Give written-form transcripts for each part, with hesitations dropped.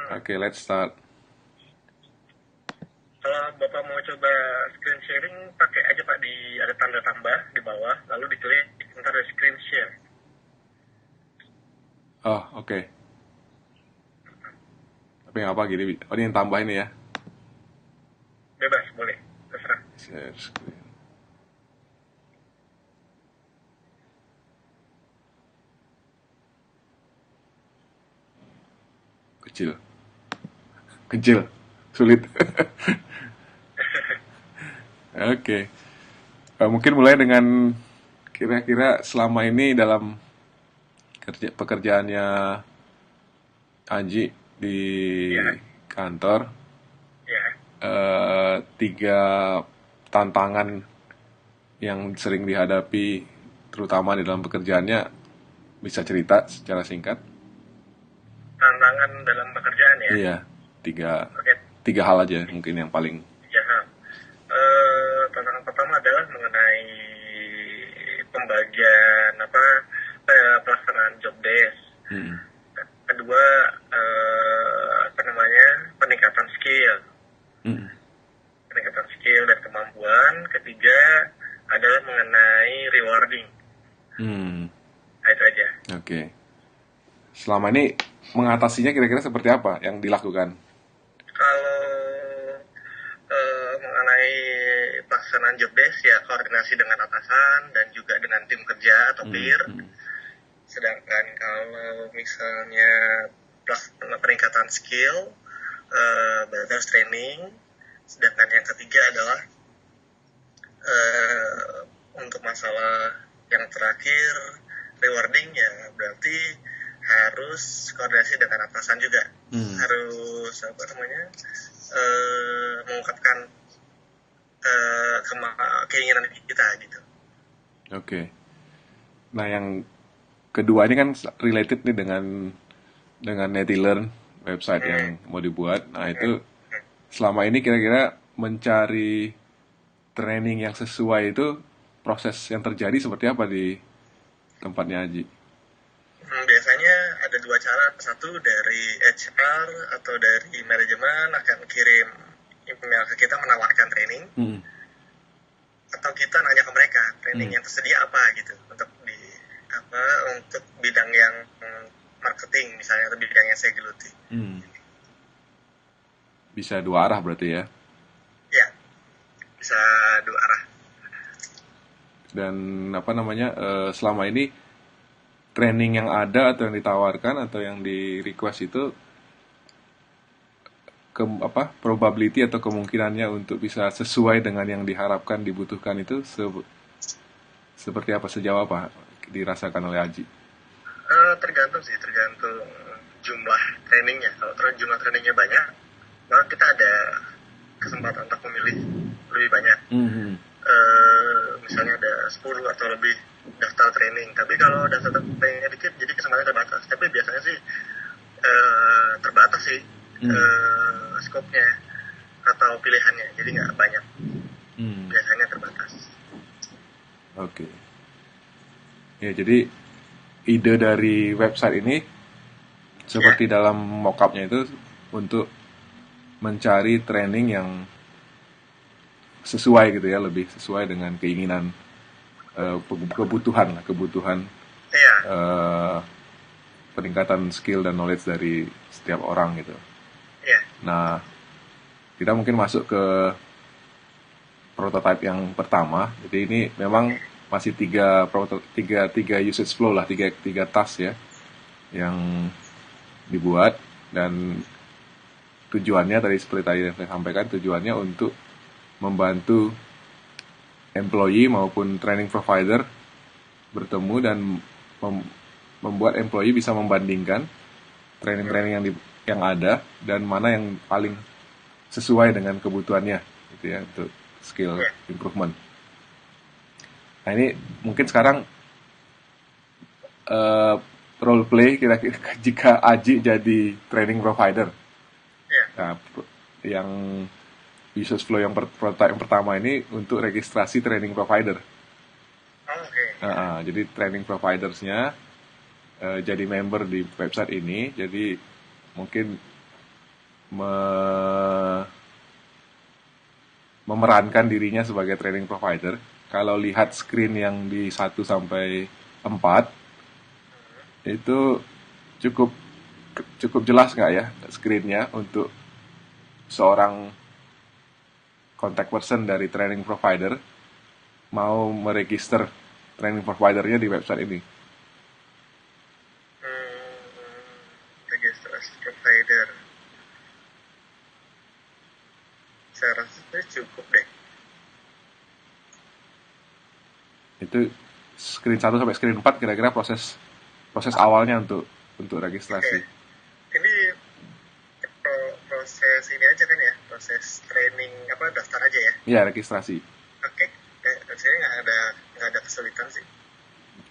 Oke, let's start. Kalau Bapak mau coba screen sharing, pakai aja Pak, ada tanda tambah di bawah, lalu diklik ntar ada screen share. Oh, oke. Tapi nggak apa gini. Oh, ini yang tambah ini ya. Bebas, boleh, terserah. Share screen. Kecil. Kecil. Sulit. Oke. Mungkin mulai dengan kira-kira selama ini dalam pekerjaannya Aji di Ya, kantor, ya. tiga tantangan yang sering dihadapi terutama di dalam pekerjaannya, bisa cerita secara singkat? Tantangan dalam pekerjaan ya. Iya, tiga Oke, tiga hal aja mungkin yang paling. ya. Tantangan pertama adalah mengenai pembagian pelaksanaan job desk. Hmm, Kedua, apa namanya, peningkatan skill. hmm, Peningkatan skill dan kemampuan. Ketiga adalah mengenai rewarding. hmm. Nah, itu aja. Oke. Selama ini mengatasinya kira-kira seperti apa yang dilakukan? Kalau mengenai pelaksanaan job desk ya koordinasi dengan atasan dan juga dengan tim kerja atau Hmm, peer. hmm, Sedangkan kalau misalnya peningkatan skill, berarti training. Sedangkan yang ketiga adalah untuk masalah yang terakhir rewarding ya berarti harus koordinasi dengan atasan juga. hmm. Harus apa namanya, mengungkapkan keinginan kita gitu. Oke. Nah, yang kedua ini kan related nih dengan Netilearn, website yang Hmm, mau dibuat. Nah, hmm, itu hmm. selama ini kira-kira mencari training yang sesuai itu, proses yang terjadi seperti apa di tempatnya Aji? Biasanya ada dua cara. Satu dari HR atau dari manajemen akan kirim email ke kita menawarkan training, Hmm, atau kita nanya ke mereka training hmm, yang tersedia apa gitu untuk untuk bidang yang marketing misalnya atau bidang yang saya geluti. hmm. Bisa dua arah berarti ya. Ya, bisa dua arah. Dan apa namanya, selama ini training yang ada atau yang ditawarkan atau yang di request itu, probability atau kemungkinannya untuk bisa sesuai dengan yang diharapkan dibutuhkan itu seperti apa, sejauh apa dirasakan oleh Aji? Tergantung sih, tergantung jumlah trainingnya. Kalau jumlah trainingnya banyak, maka kita ada kesempatan untuk memilih lebih banyak. Hmm, Misalnya ada 10 atau lebih daftar training. Tapi kalau daftar trainingnya dikit, jadi kesempatannya terbatas. Tapi biasanya sih terbatas sih hmm, skopnya atau pilihannya. Jadi nggak banyak. hmm. Biasanya terbatas. Oke. Ya, jadi ide dari website ini Ya, seperti dalam mockupnya itu untuk mencari training yang sesuai gitu ya, lebih sesuai dengan keinginan, kebutuhan iya, eh, peningkatan skill dan knowledge dari setiap orang gitu. iya, Nah, kita mungkin masuk ke prototype yang pertama. Jadi ini memang masih tiga usage flow lah, tiga task ya yang dibuat. Dan tujuannya tadi, seperti tadi yang saya sampaikan, tujuannya untuk membantu employee maupun training provider bertemu dan membuat employee bisa membandingkan training-training yang ada dan mana yang paling sesuai dengan kebutuhannya gitu ya, untuk skill iya. improvement. Nah, ini mungkin sekarang, eh, role play kira-kira jika Aji jadi training provider. Iya. Nah, yang users flow yang prototype yang pertama ini untuk registrasi training provider. Oh, oke. Jadi training providersnya jadi member di website ini. Jadi mungkin memerankan dirinya sebagai training provider. Kalau lihat screen yang di 1 sampai 4 itu cukup cukup jelas nggak ya screennya untuk seorang contact person dari training provider mau meregister training providernya di website ini. Registrasi provider. Saya rasa cukup deh. Itu screen 1 sampai screen 4 kira-kira proses awalnya untuk registrasi. Ini proses ini aja kan ya, proses training daftar aja ya. Iya, registrasi. Oke. Saya nggak ada kesulitan sih.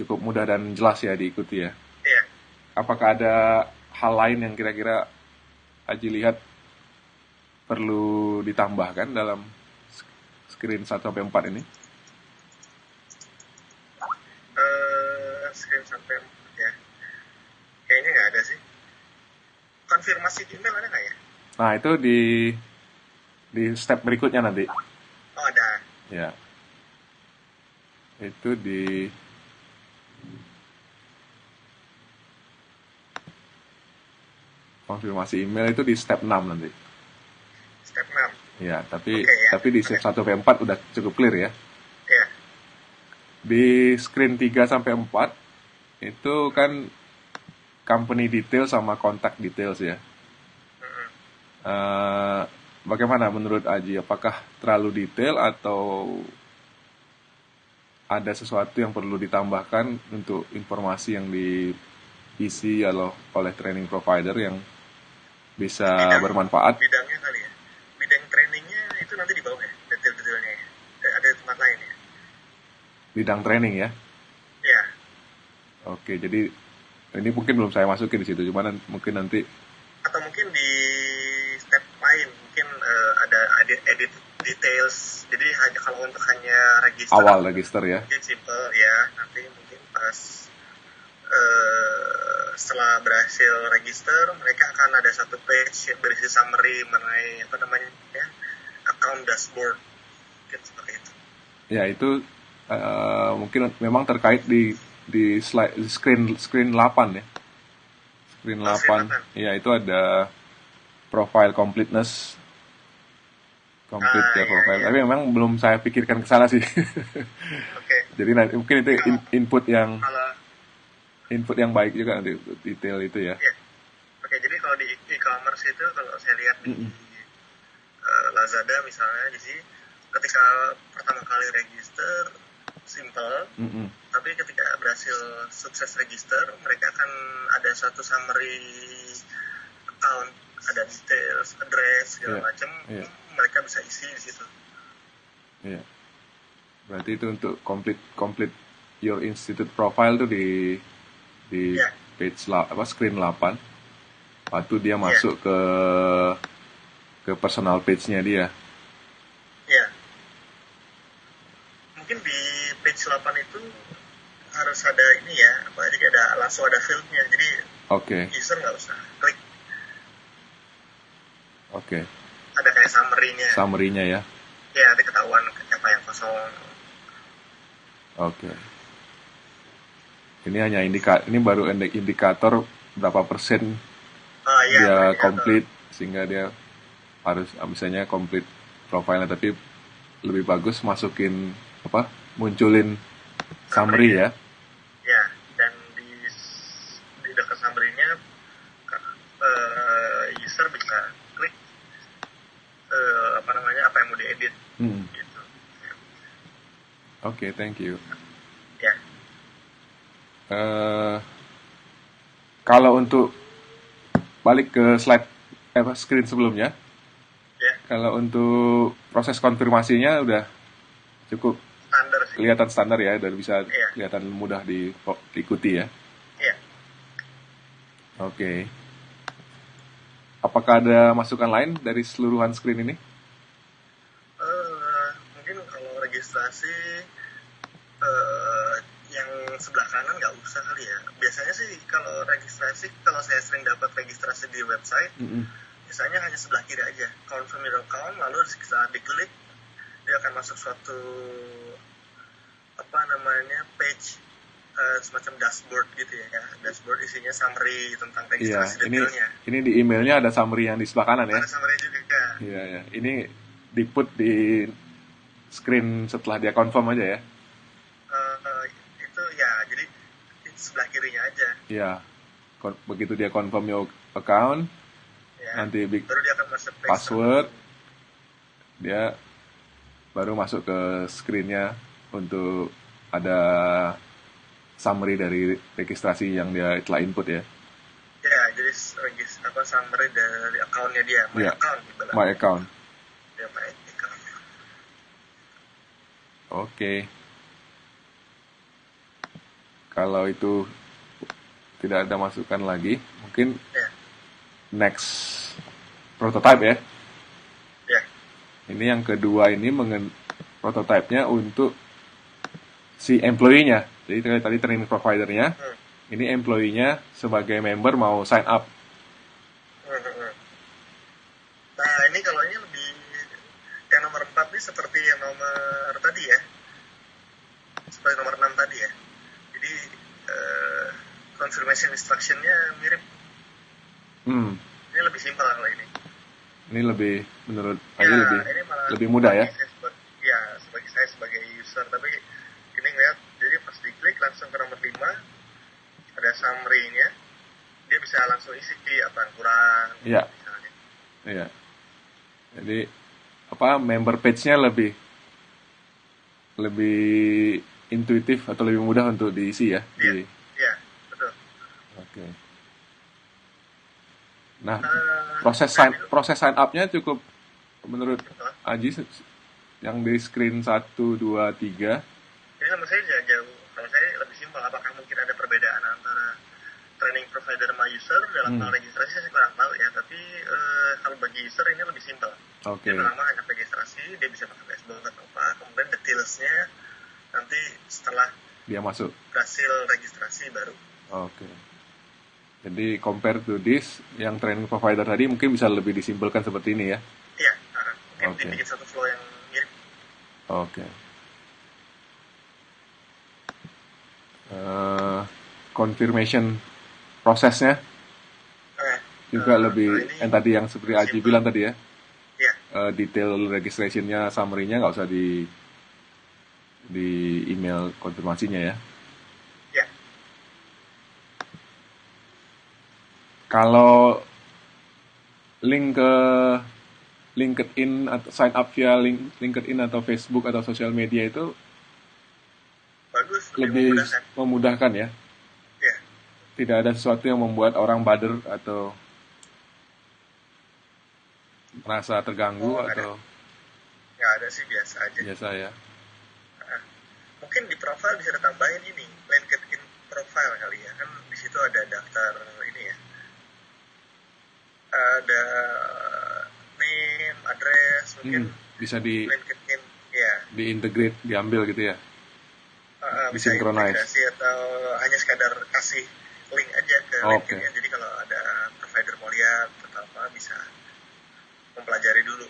Cukup mudah dan jelas ya diikuti ya. Iya. Apakah ada hal lain yang kira-kira Aji lihat perlu ditambahkan dalam screen 1 sampai 4 ini? Screen sampai 4 ya. Kayaknya nggak ada sih. Konfirmasi email ada nggak ya? Nah, itu di step berikutnya nanti. Oh, ada. Ya. Itu di konfirmasi email itu di step 6 nanti. Step 6. Ya, tapi Oke, ya. tapi di step 1 sampai 4 udah cukup clear ya. Ya. Di screen 3 sampai 4 itu kan company detail sama contact details ya. Bagaimana menurut Aji? Apakah terlalu detail atau ada sesuatu yang perlu ditambahkan untuk informasi yang diisi oleh training provider yang bisa bermanfaat? Bidangnya kali ya. Bidang trainingnya itu nanti di bawah ya, detail-detailnya ya. Ada tempat lain ya. Bidang training ya. Ya. Oke, jadi ini mungkin belum saya masukin di situ, cuma mungkin nanti. Atau mungkin di step lain, mungkin ada edit details. Jadi kalau untuk hanya register. Awal register ya. Mungkin simple ya. Nanti mungkin pas setelah berhasil register, mereka akan ada satu page yang berisi summary mengenai account dashboard, mungkin seperti itu. Ya, itu mungkin memang terkait di slide screen 8 ya. Screen 8. Ya, itu ada profile completeness. Complete ya profile. Iya. Tapi memang belum saya pikirkan ke sana sih. Oke. Jadi nanti mungkin itu input yang baik juga nanti detail itu ya. Iya. Oke, jadi kalau di e-commerce itu kalau saya lihat di Lazada misalnya, jadi ketika pertama kali register simple, tapi ketika berhasil sukses register, mereka akan ada suatu summary account, ada details, address segala macam, mereka bisa isi di situ. Iya. Berarti itu untuk complete your institute profile tuh di page screen 8. Waktu dia masuk ke personal page-nya dia. Iya. Mungkin di page 8 itu harus ada ini ya, jadi langsung ada field-nya. Jadi user nggak usah klik. Oke. Ada kayak summary-nya. Summary-nya ya. Ya, nanti ketahuan apa yang kosong. Oke. Ini hanya ini baru indikator berapa persen dia complete, sehingga dia harus misalnya complete profile-nya, tapi lebih bagus masukin munculin summary ya. Ya, dan di dekat summary-nya user bisa klik apa yang mau diedit gitu. Oke, thank you. Ya. Kalau untuk balik ke slide screen sebelumnya, kalau untuk proses konfirmasinya udah cukup standar sih. Kelihatan standar ya, dan bisa kelihatan mudah diikuti ya. Iya. Oke. Apakah ada masukan lain dari seluruhan screen ini? Mungkin kalau registrasi yang sebelah kanan nggak usah kali ya. Biasanya sih kalau registrasi, kalau saya sering dapat registrasi di website, misalnya hanya sebelah kiri aja, confirm your account, lalu setelah diklik dia akan masuk suatu page semacam dashboard gitu ya, dashboard isinya summary tentang registrasi detailnya. Ini di emailnya ada summary yang di sebelah kanan ya. Ada summary juga kan. Iya. Ini di-put di screen setelah dia confirm aja ya. Itu ya, jadi itu sebelah kirinya aja. Iya. Begitu dia confirm your account, ya, nanti baru dia akan masuk password, dia baru masuk ke screen-nya untuk ada summary dari registrasi yang dia telah input ya. Ya, jadi summary dari account-nya dia, my account. My account. Ya, my account. Oke. Kalau itu tidak ada masukan lagi, mungkin next prototype ya. Ini yang kedua ini prototype-nya untuk si employee-nya. Jadi tadi training provider-nya, ini employee-nya sebagai member mau sign up. Nah, ini kalau ini lebih yang nomor 4 ini seperti yang nomor tadi ya. Seperti nomor 6 tadi ya. Jadi confirmation instruction-nya mirip. Ini lebih simpel kalau ini. Ini lebih, menurut Aji lebih mudah ya? Ya, sebagai saya sebagai user, tapi ini ngeliat, jadi pas diklik langsung ke nomor 5, ada summary-nya, dia bisa langsung isi apa yang kurang. Iya. Iya. Jadi member page-nya lebih intuitif atau lebih mudah untuk diisi ya? Iya, betul. Oke. Nah, proses sign up-nya cukup menurut Aji yang di screen 1, 2, 3. Jadi menurut saya jauh. Kalau saya lebih simpel, apakah mungkin ada perbedaan antara training provider sama user dalam hal registrasi saya kurang tahu ya, tapi kalau bagi user ini lebih simpel. Dia pertama hanya registrasi, dia bisa pakai dashboard atau apa, kemudian detailsnya nanti setelah dia masuk berhasil registrasi baru. Jadi compare to this, yang training provider tadi mungkin bisa lebih disimpulkan seperti ini ya? Iya, mungkin dibikin satu flow yang mirip. Confirmation prosesnya juga lebih, yang tadi yang seperti Aji bilang tadi ya? Detail registration-nya, summary-nya nggak usah di email konfirmasinya ya? Kalau link ke LinkedIn atau sign up via LinkedIn atau Facebook atau sosial media itu bagus, lebih memudahkan ya. Tidak ada sesuatu yang membuat orang bother atau merasa terganggu atau nggak ada sih, biasa aja. Biasa ya. Mungkin di profile bisa ditambahin ini LinkedIn profile kali ya, kan di situ ada daftar ini ya. Ada name, address, mungkin bisa di LinkedIn, di-integrate, diambil gitu ya? Bisa integrasi atau hanya sekadar kasih link aja ke LinkedIn ya. Jadi kalau ada provider mau lihat atau apa, bisa mempelajari dulu.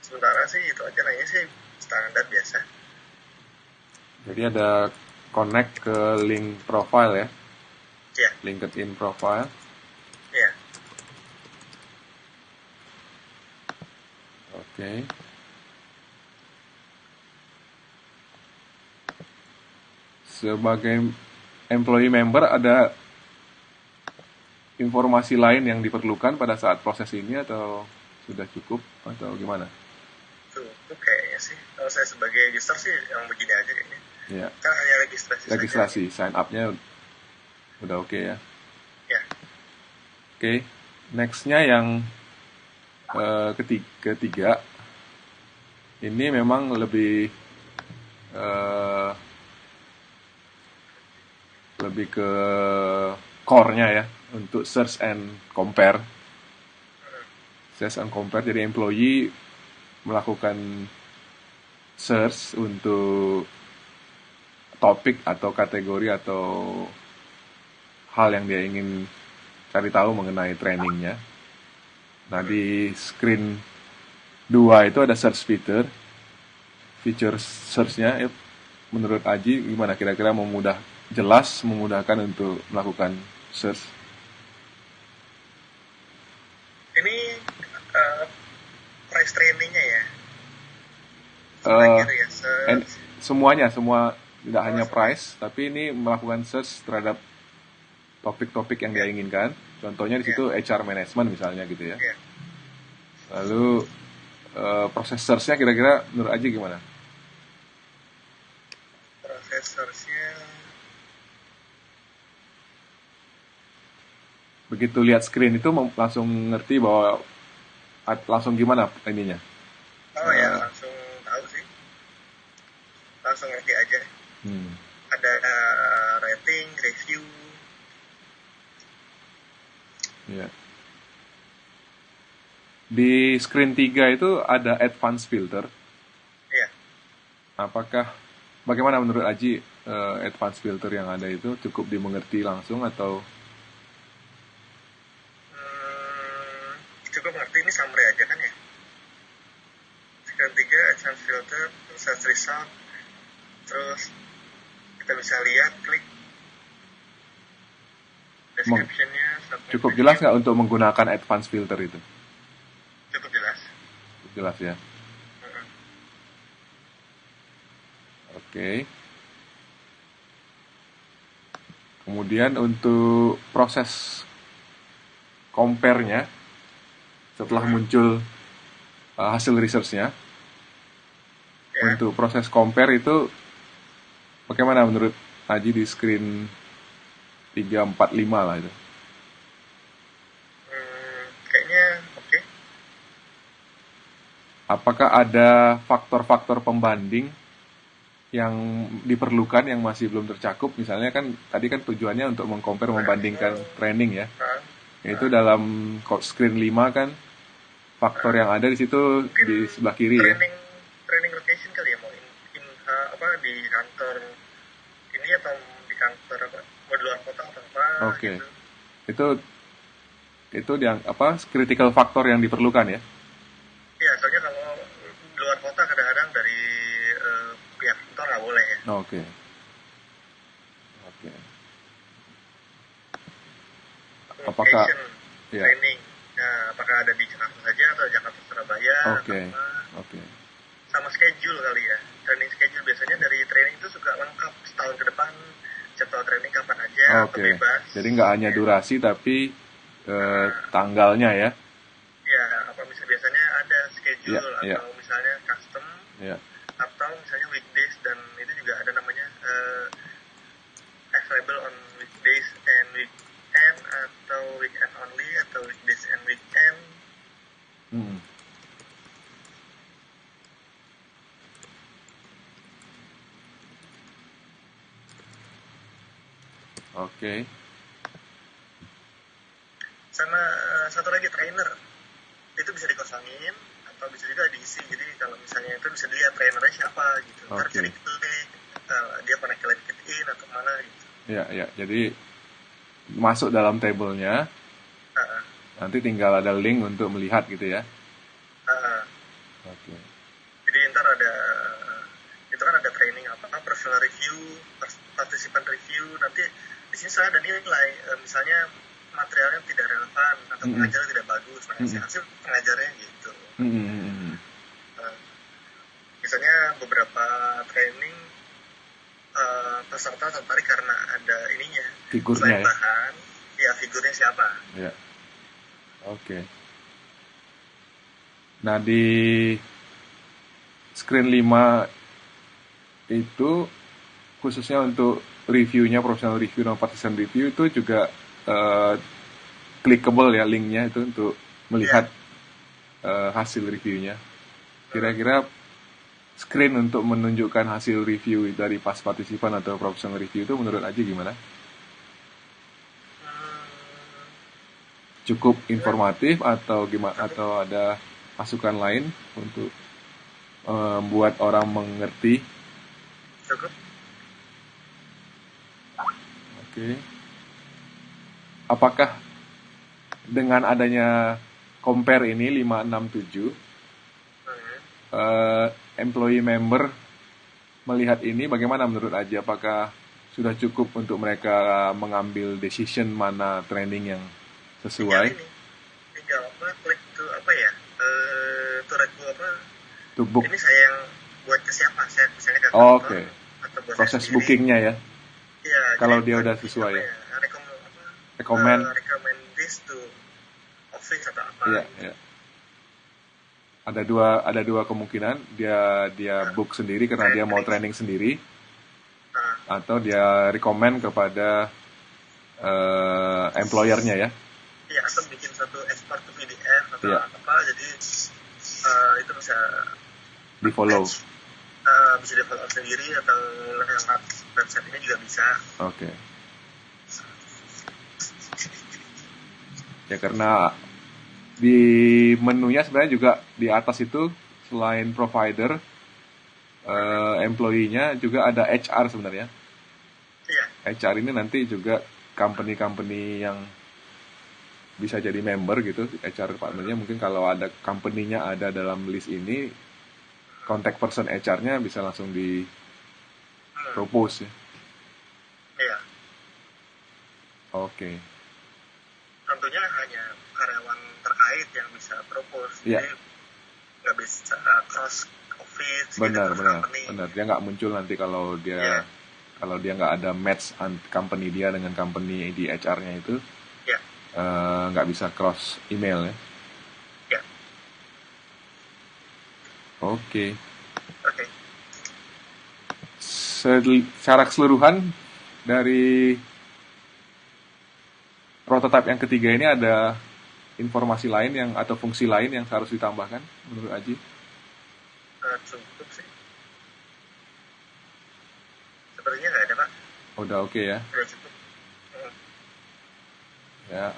Sementara sih itu aja, nanya sih standar biasa. Jadi ada connect ke link profile ya? LinkedIn profile. Sebagai employee member, ada informasi lain yang diperlukan pada saat proses ini atau sudah cukup atau gimana? Cukup kayaknya sih. Kalau saya sebagai user sih yang begini aja kayaknya. Kan hanya registrasi saja. Sign up-nya udah oke ya? Next-nya yang ketiga, ini memang lebih ke core-nya ya, untuk search and compare. Jadi employee melakukan search untuk topik atau kategori atau hal yang dia ingin cari tahu mengenai trainingnya. Nah, di screen 2 itu ada search feature search-nya. Menurut Aji gimana, kira-kira memudahkan untuk melakukan search? Ini price trainingnya ya. Semuanya, tidak hanya price, tapi ini melakukan search terhadap topik-topik yang dia inginkan. Contohnya di situ HR management misalnya gitu ya. Lalu proses search-nya kira-kira menurut Aji gimana? Proses search-nya begitu lihat screen itu langsung ngerti bahwa langsung gimana ininya? Oh ya, langsung tahu sih. Langsung ngerti aja. Ada rating, review. Ya. Di screen 3 itu ada advanced filter. Iya. Bagaimana menurut Aji advanced filter yang ada itu cukup dimengerti langsung atau? Cukup ngerti, ini summary aja kan ya. Screen 3 advanced filter, search result, terus kita bisa lihat klik description-nya. Cukup jelas nggak untuk menggunakan advanced filter itu? Cukup jelas. Cukup jelas ya. Oke. Kemudian untuk proses compare-nya setelah muncul hasil research-nya, untuk proses compare itu bagaimana menurut Haji di screen 3, 4, 5 lah itu? Kayaknya oke. Apakah ada faktor-faktor pembanding yang diperlukan yang masih belum tercakup? Misalnya kan tadi kan tujuannya untuk membandingkan training ya. Yaitu dalam screen 5 kan faktor yang ada di situ di sebelah kiri ya. Training location kali ya, mau di kantor ini atau di kantor mau di luar kota atau apa? Oke. Gitu. Itu yang critical factor yang diperlukan ya? Iya, soalnya kalau di luar kota kadang-kadang dari pihak kantor nggak boleh ya. Oke. Apakah training? Nah, apakah ada di Jakarta saja atau Jakarta Surabaya? Oke. Sama schedule kali ya. Training schedule biasanya dari training itu suka lengkap setahun ke depan, jadwal training kapan aja atau bebas. Jadi nggak hanya durasi tapi tanggalnya ya? Iya, biasanya ada schedule atau misalnya custom atau misalnya weekdays, dan itu juga ada namanya available on weekdays and weekend atau weekend only atau weekdays and weekend. Oke. Sama satu lagi trainer, itu bisa dikosongin atau bisa juga diisi. Jadi kalau misalnya itu bisa dilihat trainernya siapa gitu. Ntar bisa diklik dia pernah ke LinkedIn atau mana gitu. Ya. Jadi masuk dalam tabelnya. Nanti tinggal ada link untuk melihat gitu ya. Oke. Jadi ntar itu kan ada training personal review, participant review. Nanti di sini saya ada nilai, misalnya materialnya tidak relevan atau pengajarnya tidak bagus, hasil pengajarnya gitu. Misalnya beberapa training peserta tertarik karena ada ininya, figurnya bahan, figurnya siapa. Ya. Oke. Nah di screen 5 itu khususnya untuk reviewnya, professional review dan participant review itu juga clickable ya linknya itu untuk melihat hasil reviewnya. Kira-kira screen untuk menunjukkan hasil review dari pas partisipan atau professional review itu menurut Aji gimana? Cukup informatif atau gimana, atau ada masukan lain untuk membuat orang mengerti? Oke. Apakah dengan adanya compare ini 567, employee member melihat ini bagaimana menurut Aji? Apakah sudah cukup untuk mereka mengambil decision mana training yang sesuai? Tinggal klik to apa ya? To review apa? To book. Ini saya yang buat ke siapa? Saya misalnya ke kantor, okay. Atau buat proses bookingnya ya? Iya. Kalau dia udah sesuai ya? Recommend this to office atau apa? Iya, iya. Ada dua kemungkinan, dia book sendiri karena dia mau training sendiri, atau dia recommend kepada employer-nya ya. Iya, atau bikin satu export to PDF atau apa, jadi itu bisa di follow. Bisa di follow sendiri atau lewat website ini juga bisa. Oke. Ya karena di menunya sebenarnya juga di atas itu selain provider, employee-nya juga ada HR sebenarnya. Iya. HR ini nanti juga company-company yang bisa jadi member gitu, HR department-nya mungkin kalau ada company-nya ada dalam list ini, contact person HR-nya bisa langsung di propose ya. Iya. Oke. Tentunya hanya karyawan terkait yang bisa propose, jadi nggak bisa cross office. Benar. Dia nggak muncul nanti kalau dia nggak ada match company dia dengan company di HR-nya itu, nggak bisa cross email ya. Ya. Oke. Secara keseluruhan dari prototipe yang ketiga ini ada informasi lain yang atau fungsi lain yang harus ditambahkan menurut Aji? Cukup sih. Sepertinya nggak ada, Pak. Udah oke ya? Udah cukup. Ya,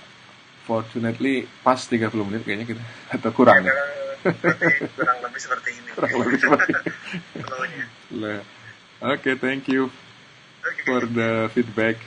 fortunately pas 30 menit kayaknya kita atau kurang ya? Kurang lebih seperti ini. Oke, thank you for the feedback.